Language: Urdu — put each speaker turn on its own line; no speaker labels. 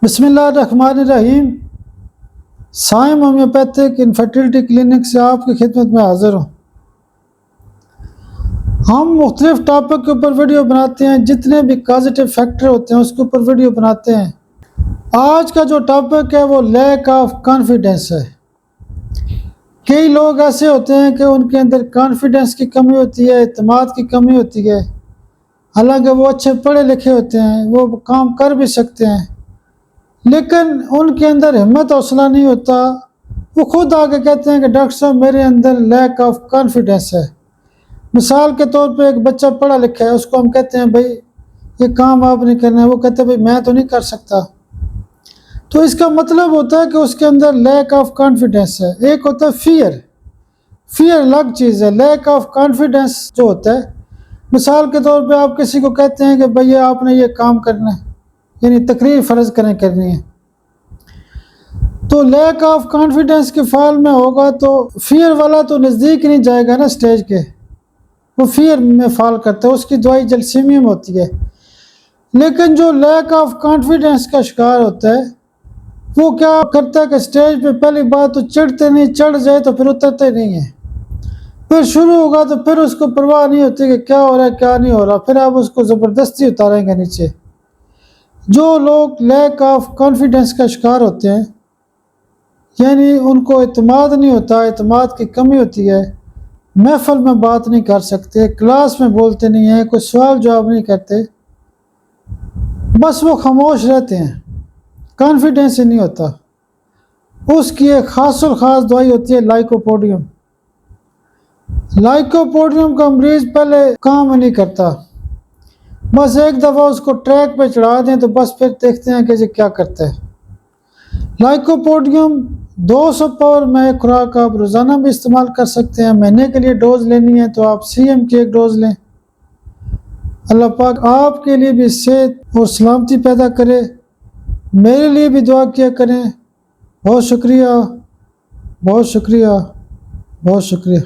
بسم اللہ الرحمن الرحیم۔ سائم ہومیوپیتھک انفرٹیلٹی کلینک سے آپ کی خدمت میں حاضر ہوں۔ ہم مختلف ٹاپک کے اوپر ویڈیو بناتے ہیں، جتنے بھی پازیٹیو فیکٹر ہوتے ہیں اس کے اوپر ویڈیو بناتے ہیں۔ آج کا جو ٹاپک ہے وہ لیک آف کانفیڈنس ہے۔ کئی لوگ ایسے ہوتے ہیں کہ ان کے اندر کانفیڈنس کی کمی ہوتی ہے، اعتماد کی کمی ہوتی ہے، حالانکہ وہ اچھے پڑھے لکھے ہوتے ہیں، وہ کام کر بھی سکتے ہیں، لیکن ان کے اندر ہمت حوصلہ نہیں ہوتا۔ وہ خود آگے کہتے ہیں کہ ڈاکٹر صاحب میرے اندر لیک آف کانفیڈنس ہے۔ مثال کے طور پہ ایک بچہ پڑھا لکھا ہے، اس کو ہم کہتے ہیں بھائی یہ کام آپ نہیں کرنا ہے، وہ کہتے ہیں بھائی میں تو نہیں کر سکتا۔ تو اس کا مطلب ہوتا ہے کہ اس کے اندر لیک آف کانفیڈنس ہے۔ ایک ہوتا ہے فیئر الگ چیز ہے۔ لیک آف کانفیڈنس جو ہوتا ہے، مثال کے طور پہ آپ کسی کو کہتے ہیں کہ بھئی آپ نے یہ کام کرنا ہے، یعنی تقریر فرض کرنی ہے، تو لیک آف کانفیڈنس کے فال میں ہوگا تو فیئر والا تو نزدیک نہیں جائے گا نا اسٹیج کے، وہ فیئر میں فال کرتا ہے، اس کی دوائی جلسیمیم ہوتی ہے۔ لیکن جو لیک آف کانفیڈنس کا شکار ہوتا ہے وہ کیا کرتا ہے کہ اسٹیج پہ پہلی بات تو چڑھتے نہیں، چڑھ جائے تو پھر اترتے نہیں ہیں، پھر شروع ہوگا تو پھر اس کو پرواہ نہیں ہوتی کہ کیا ہو رہا ہے کیا نہیں ہو رہا، پھر آپ اس کو زبردستی اتاریں گے نیچے۔ جو لوگ لیک آف کانفیڈنس کا شکار ہوتے ہیں، یعنی ان کو اعتماد نہیں ہوتا، اعتماد کی کمی ہوتی ہے، محفل میں بات نہیں کر سکتے، کلاس میں بولتے نہیں ہیں، کوئی سوال جواب نہیں کرتے، بس وہ خاموش رہتے ہیں، کانفیڈنس ہی نہیں ہوتا۔ اس کی ایک خاص الخاص دوائی ہوتی ہے لائکوپوڈیم۔ لائکوپوڈیم کا مریض پہلے کام نہیں کرتا، بس ایک دفعہ اس کو ٹریک پہ چڑھا دیں تو بس پھر دیکھتے ہیں کہ یہ کیا کرتا ہے۔ لائکوپوڈیم 200 پاور میں ایک خوراک آپ روزانہ بھی استعمال کر سکتے ہیں۔ مہینے کے لیے ڈوز لینی ہے تو آپ CM کی ایک ڈوز لیں۔ اللہ پاک آپ کے لیے بھی صحت اور سلامتی پیدا کرے، میرے لیے بھی دعا کیا کریں۔ بہت شکریہ، بہت شکریہ، بہت شکریہ۔